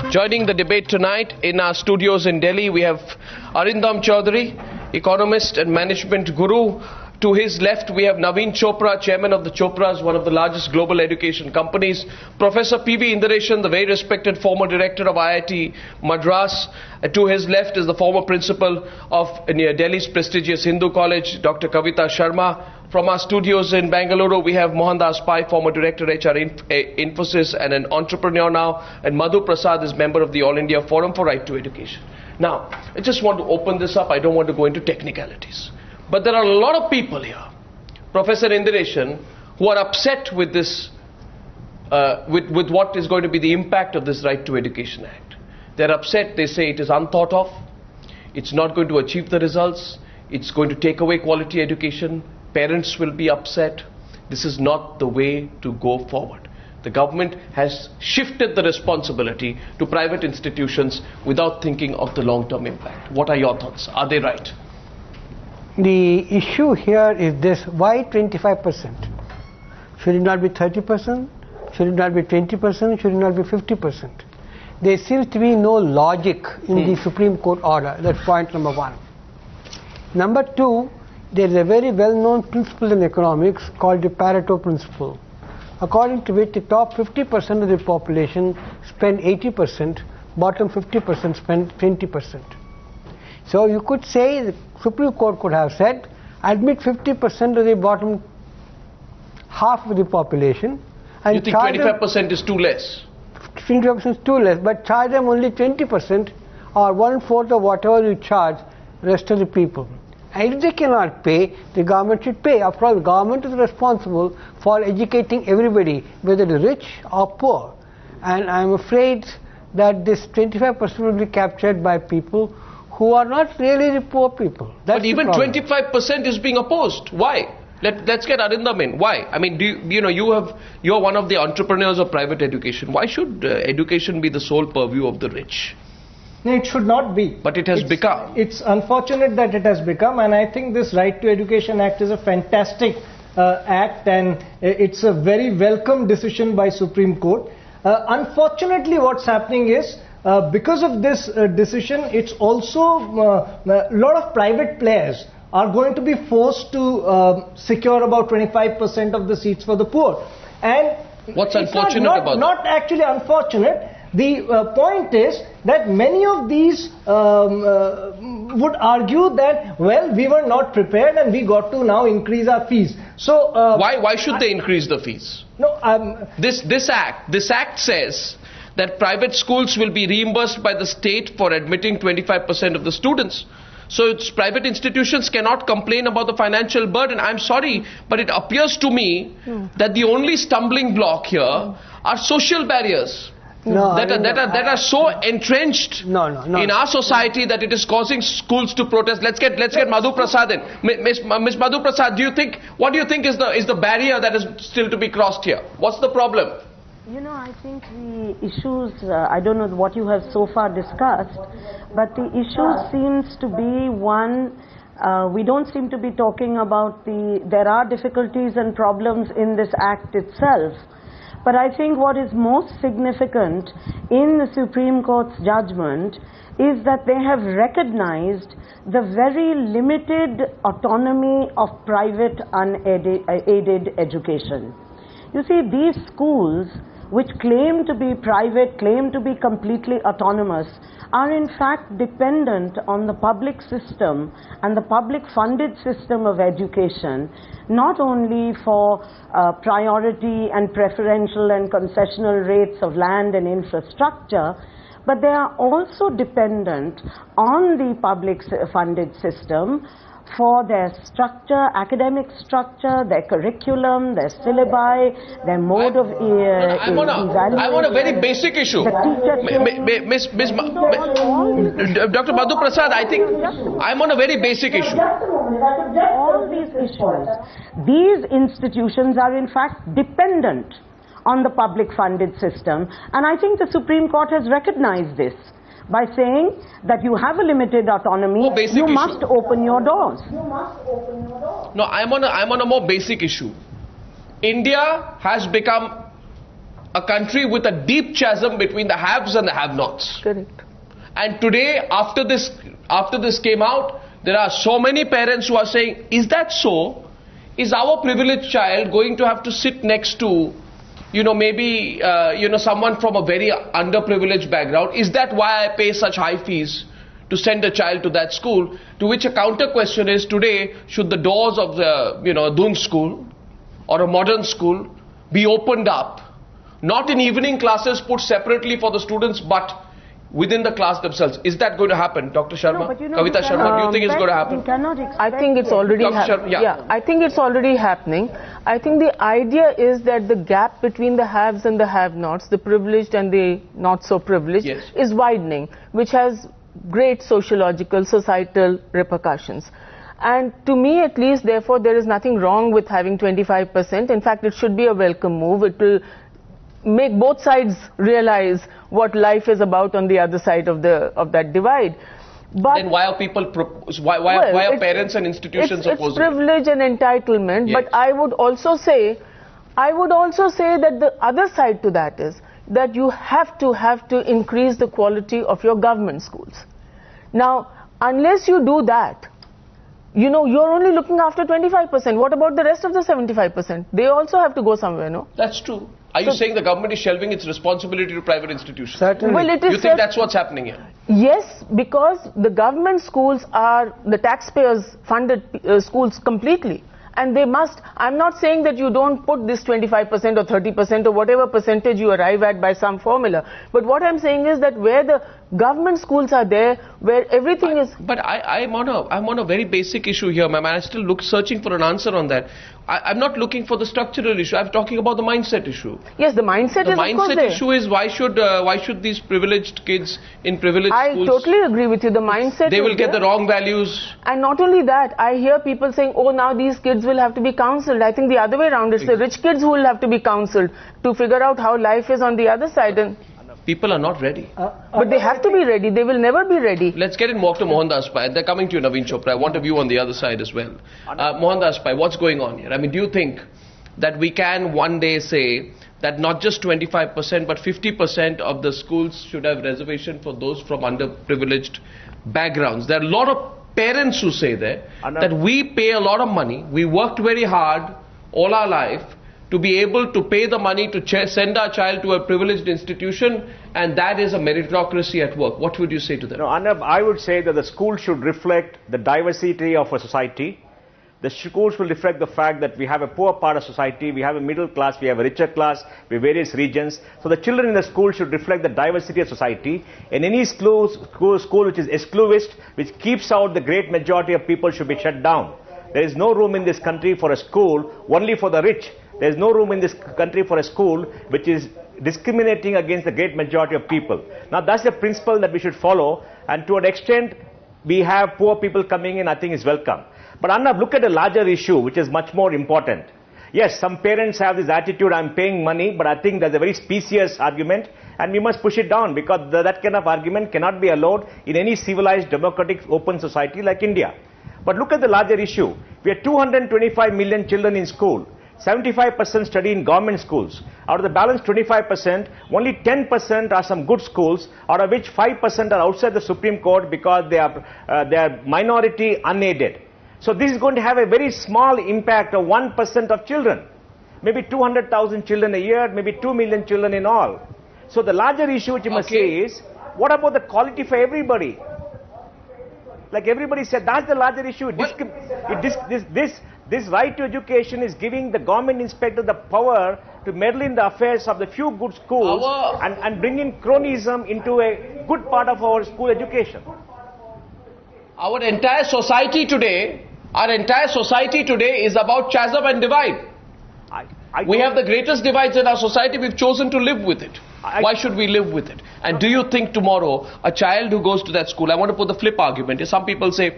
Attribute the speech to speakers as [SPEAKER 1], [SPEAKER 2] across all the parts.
[SPEAKER 1] Joining the debate tonight in our studios in Delhi, we have Arindam Chaudhary, economist and management guru. To his left, we have Naveen Chopra, chairman of the Chopras, one of the largest global education companies. Professor P.V. Indaresan, the very respected former director of IIT Madras. To his left is the former principal of Delhi's prestigious Hindu College, Dr. Kavita Sharma. From our studios in Bangalore, we have Mohandas Pai, former director HR Infosys and an entrepreneur now. And Madhu Prasad is member of the All India Forum for Right to Education. Now, I just want to open this up. I don't want to go into technicalities. But there are a lot of people here, Professor Indaresan, who are upset with this, with what is going to be the impact of this Right to Education Act. They're upset. They say it is unthought of. It's not going to achieve the results. It's going to take away quality education. Parents will be upset. This is not the way to go forward. The government has shifted the responsibility to private institutions without thinking of the long-term impact. What are your thoughts? Are they right?
[SPEAKER 2] The issue here is this: why 25%? Should it not be 30%? Should it not be 20%? Should it not be 50%? There seems to be no logic in the Supreme Court order. That's point number one. Number two, there is a very well-known principle in economics called the Pareto principle, according to which the top 50% of the population spend 80%, bottom 50% spend 20%. So you could say the Supreme Court could have said, admit 50% of the bottom half of the population. And
[SPEAKER 1] you think 25% is too less?
[SPEAKER 2] 25% is too less, but charge them only 20% or 1/4 of whatever you charge rest of the people. And if they cannot pay, the government should pay. After all, the government is responsible for educating everybody, whether they're rich or poor. And I'm afraid that this 25% will be captured by people who are not really the poor people. That's
[SPEAKER 1] but even 25% is being opposed. Why? Let's get Arindam in. Why? I mean, you're one of the entrepreneurs of private education. Why should education be the sole purview of the rich?
[SPEAKER 3] No, it should not be.
[SPEAKER 1] But it has become.
[SPEAKER 3] It's unfortunate that it has become, and I think this Right to Education Act is a fantastic act, and it's a very welcome decision by Supreme Court. Unfortunately, what's happening is, because of this decision, it's also a lot of private players are going to be forced to secure about 25% of the seats for the poor. And
[SPEAKER 1] what's unfortunate about that?
[SPEAKER 3] Not actually unfortunate. The point is that many of these would argue that, well, we were not prepared and we got to now increase our fees. So
[SPEAKER 1] why should they increase the fees?
[SPEAKER 3] No,
[SPEAKER 1] this act says that private schools will be reimbursed by the state for admitting 25% of the students. So it's private institutions cannot complain about the financial burden. I'm sorry, but it appears to me that the only stumbling block here are social barriers. That are so entrenched in our society that it is causing schools to protest. Let's get Madhu Prasad in. Miss Madhu Prasad, what do you think is the barrier that is still to be crossed here? What's the problem?
[SPEAKER 4] You know, I think the issues, I don't know what you have so far discussed, but the issue seems to be one, we don't seem to be talking about there are difficulties and problems in this act itself. But I think what is most significant in the Supreme Court's judgment is that they have recognized the very limited autonomy of private unaided education. You see, these schools, which claim to be private, claim to be completely autonomous, are in fact dependent on the public system and the public funded system of education, not only for priority and preferential and concessional rates of land and infrastructure, but they are also dependent on the public funded system for their structure, academic structure, their curriculum, their syllabi, their mode of evaluation.
[SPEAKER 1] I'm on a very basic issue. Dr. Madhu Prasad, I think I'm on a very basic issue.
[SPEAKER 4] All these issues, these institutions are in fact dependent on the public funded system, and I think the Supreme Court has recognized this by saying that you have a limited autonomy, you must open your doors.
[SPEAKER 1] No, I'm on a more basic issue. India has become a country with a deep chasm between the haves and the have-nots.
[SPEAKER 5] Correct.
[SPEAKER 1] And today, after this came out, there are so many parents who are saying, is that so? Is our privileged child going to have to sit next to, maybe, someone from a very underprivileged background? Is that why I pay such high fees to send a child to that school? To which a counter question is, today, should the doors of the, Dun school or a modern school be opened up? Not in evening classes put separately for the students, but within the class themselves. Is that going to happen, Dr. Sharma?
[SPEAKER 4] No,
[SPEAKER 1] Kavita Sharma, do you think it's going to happen?
[SPEAKER 5] I think it's already happening. Yeah, I think it's already happening. I think the idea is that the gap between the haves and the have-nots, the privileged and the not so privileged,
[SPEAKER 1] yes,
[SPEAKER 5] is widening, which has great sociological, societal repercussions. And to me at least, therefore, there is nothing wrong with having 25%. In fact, it should be a welcome move. It will make both sides realize what life is about on the other side of that divide. But
[SPEAKER 1] then why are parents and institutions opposing?
[SPEAKER 5] It's privilege and entitlement.
[SPEAKER 1] Yes.
[SPEAKER 5] But I would also say that the other side to that is that you have to increase the quality of your government schools. Now, unless you do that, you're only looking after 25%. What about the rest of the 75%? They also have to go somewhere, no?
[SPEAKER 1] That's true. Are you saying the government is shelving its responsibility to private institutions?
[SPEAKER 2] Certainly.
[SPEAKER 5] Well, it is.
[SPEAKER 1] You think that's what's happening here?
[SPEAKER 5] Yes, because the government schools are the taxpayers funded schools completely. And they must. I'm not saying that you don't put this 25% or 30% or whatever percentage you arrive at by some formula. But what I'm saying is that where the government schools are there, where everything is...
[SPEAKER 1] But I'm on a very basic issue here, ma'am. I'm still searching for an answer on that. I'm not looking for the structural issue. I'm talking about the mindset issue.
[SPEAKER 5] Yes, the mindset is, of course,
[SPEAKER 1] there. The mindset issue is why should these privileged kids in privileged schools...
[SPEAKER 5] I totally agree with you. The mindset
[SPEAKER 1] they will get the wrong values.
[SPEAKER 5] And not only that, I hear people saying, oh, now these kids will have to be counseled. I think the other way around, it's the rich kids who will have to be counseled to figure out how life is on the other side. And
[SPEAKER 1] people are not ready.
[SPEAKER 5] But they have to be ready. They will never be ready.
[SPEAKER 1] Let's get in more to Mohandas Pai. They're coming to you, Naveen Chopra. I want a view on the other side as well. Mohandas Pai, what's going on here? I mean, do you think that we can one day say that not just 25% but 50% of the schools should have reservation for those from underprivileged backgrounds? There are a lot of parents who say that we pay a lot of money, we worked very hard all our life to be able to pay the money to send our child to a privileged institution, and that is a meritocracy at work. What would you say to them?
[SPEAKER 6] No, Arnab, I would say that the school should reflect the diversity of a society. The schools will reflect the fact that we have a poor part of society, we have a middle class, we have a richer class, we have various regions. So the children in the school should reflect the diversity of society. And any school which is exclusivist, which keeps out the great majority of people, should be shut down. There is no room in this country for a school only for the rich. There is no room in this country for a school which is discriminating against the great majority of people. Now that's the principle that we should follow, and to an extent we have poor people coming in, I think is welcome. But Arnab, look at a larger issue which is much more important. Yes, some parents have this attitude, I'm paying money, but I think that's a very specious argument and we must push it down, because that kind of argument cannot be allowed in any civilized, democratic, open society like India. But look at the larger issue. We have 225 million children in school. 75% study in government schools. Out of the balance 25%, only 10% are some good schools, out of which 5% are outside the Supreme Court because they are minority unaided. So this is going to have a very small impact of 1% of children. Maybe 200,000 children a year, maybe 2 million children in all. So the larger issue which you must say is, what about the quality for everybody? Like everybody said, that's the larger issue. This right to education is giving the government inspector the power to meddle in the affairs of the few good schools and bring in cronyism into a good part of our school education.
[SPEAKER 1] Our entire society today is about chasm and divide. We have the greatest divides in our society. We've chosen to live with it. Why should we live with it? And do you think tomorrow a child who goes to that school, I want to put the flip argument. Some people say,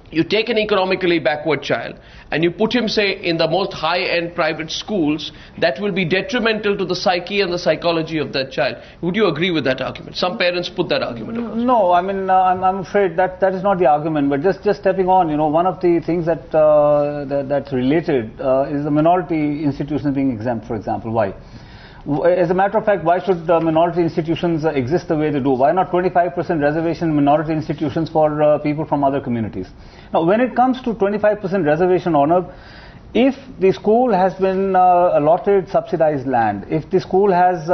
[SPEAKER 1] you take an economically backward child and you put him, say, in the most high-end private schools, that will be detrimental to the psyche and the psychology of that child. Would you agree with that argument? Some parents put that argument across.
[SPEAKER 7] No, I mean, I'm afraid that is not the argument. But just stepping on, one of the things that's related is the minority institutions being exempt, for example. Why? As a matter of fact, why should minority institutions exist the way they do? Why not 25% reservation in minority institutions for people from other communities? Now, when it comes to 25% reservation, Arnab, if the school has been allotted subsidized land, if the school has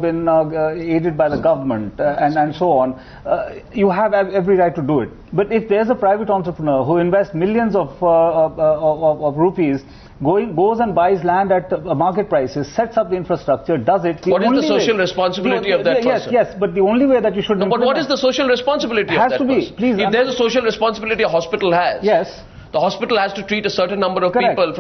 [SPEAKER 7] been aided by the government and so on, you have every right to do it. But if there's a private entrepreneur who invests millions of rupees, goes and buys land at market prices, sets up the infrastructure, does it.
[SPEAKER 1] What is the social responsibility of that person?
[SPEAKER 7] Yes, but the only way that you should...
[SPEAKER 1] No, but what is the social responsibility of that person?
[SPEAKER 7] Please,
[SPEAKER 1] if there's a social responsibility a hospital has,
[SPEAKER 7] yes,
[SPEAKER 1] the hospital has to treat a certain number of people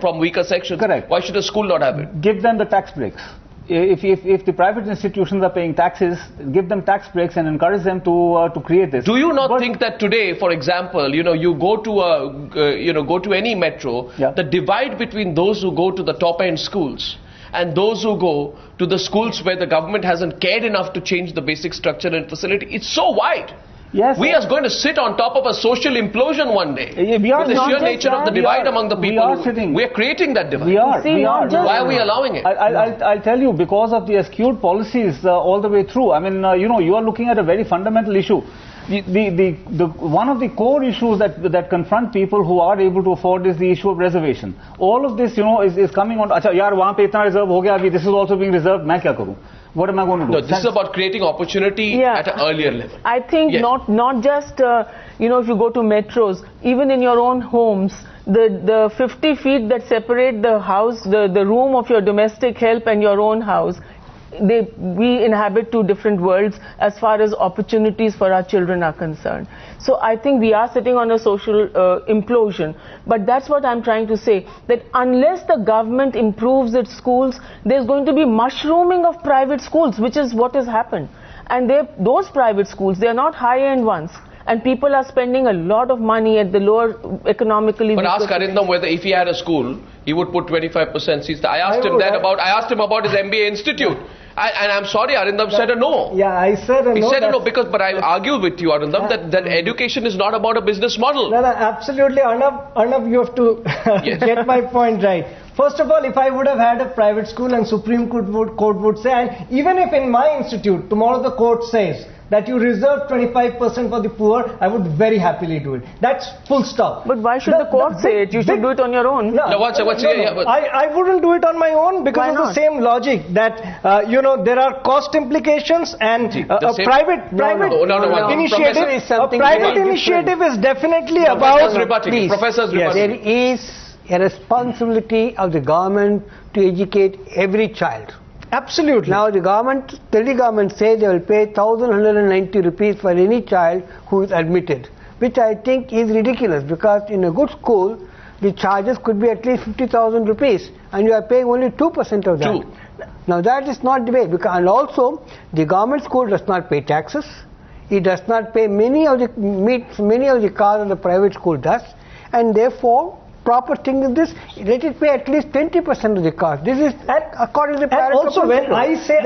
[SPEAKER 1] from weaker sections.
[SPEAKER 7] Correct.
[SPEAKER 1] Why should a school not have it?
[SPEAKER 7] Give them the tax breaks. If the private institutions are paying taxes, give them tax breaks and encourage them to create this.
[SPEAKER 1] Do you not think that today, for example, you go to any metro, the divide between those who go to the top end schools and those who go to the schools where the government hasn't cared enough to change the basic structure and facility, it's so wide.
[SPEAKER 7] Yes,
[SPEAKER 1] we are going to sit on top of a social implosion one day.
[SPEAKER 7] We are
[SPEAKER 1] with the sheer nature of the divide among the people. We are creating that divide.
[SPEAKER 7] We are.
[SPEAKER 1] Why are we allowing it?
[SPEAKER 7] I'll tell you, because of the skewed policies all the way through. I mean, you are looking at a very fundamental issue. One of the core issues that confront people who are able to afford is the issue of reservation. All of this, is coming on. Acha, yaar, wahan pe itna reserve ho gaya, this is also being reserved. Main kya karu? What am I going to do?
[SPEAKER 1] No, this is about creating opportunity at an earlier level.
[SPEAKER 5] I think not just if you go to metros, even in your own homes, the 50 feet that separate the house, the room of your domestic help and your own house, we inhabit two different worlds as far as opportunities for our children are concerned. So I think we are sitting on a social implosion. But that's what I'm trying to say, that unless the government improves its schools, there's going to be mushrooming of private schools, which is what has happened. And those private schools, they're not high-end ones. And people are spending a lot of money at the lower economically.
[SPEAKER 1] But ask Arindam whether if he had a school, he would put 25% seats. I asked him about his MBA institute. And I'm sorry, Arindam said a no.
[SPEAKER 3] Yeah, I said a no.
[SPEAKER 1] He said a no but I argue with you, Arindam, that education is not about a business model.
[SPEAKER 3] No, absolutely. Arnab, you have to get my point right. First of all, if I would have had a private school and Supreme Court would say, and even if in my institute, tomorrow the court says that you reserve 25% for the poor, I would very happily do it. That's full stop.
[SPEAKER 5] But why should the court say it? You should do it on your own.
[SPEAKER 3] No, I wouldn't do it on my own because of the same logic that, there are cost implications and a private initiative is definitely about...
[SPEAKER 1] Professors
[SPEAKER 2] there is a responsibility of the government to educate every child.
[SPEAKER 3] Absolutely.
[SPEAKER 2] Now the Delhi government says they will pay 1,190 rupees for any child who is admitted, which I think is ridiculous because in a good school the charges could be at least 50,000 rupees and you are paying only 2% of that. Now that is not the way, and also the government school does not pay taxes. It does not pay many of the cars the private school does, and therefore proper thing is this, let it pay at least 20% of the cost. This is according to the
[SPEAKER 3] and also when I say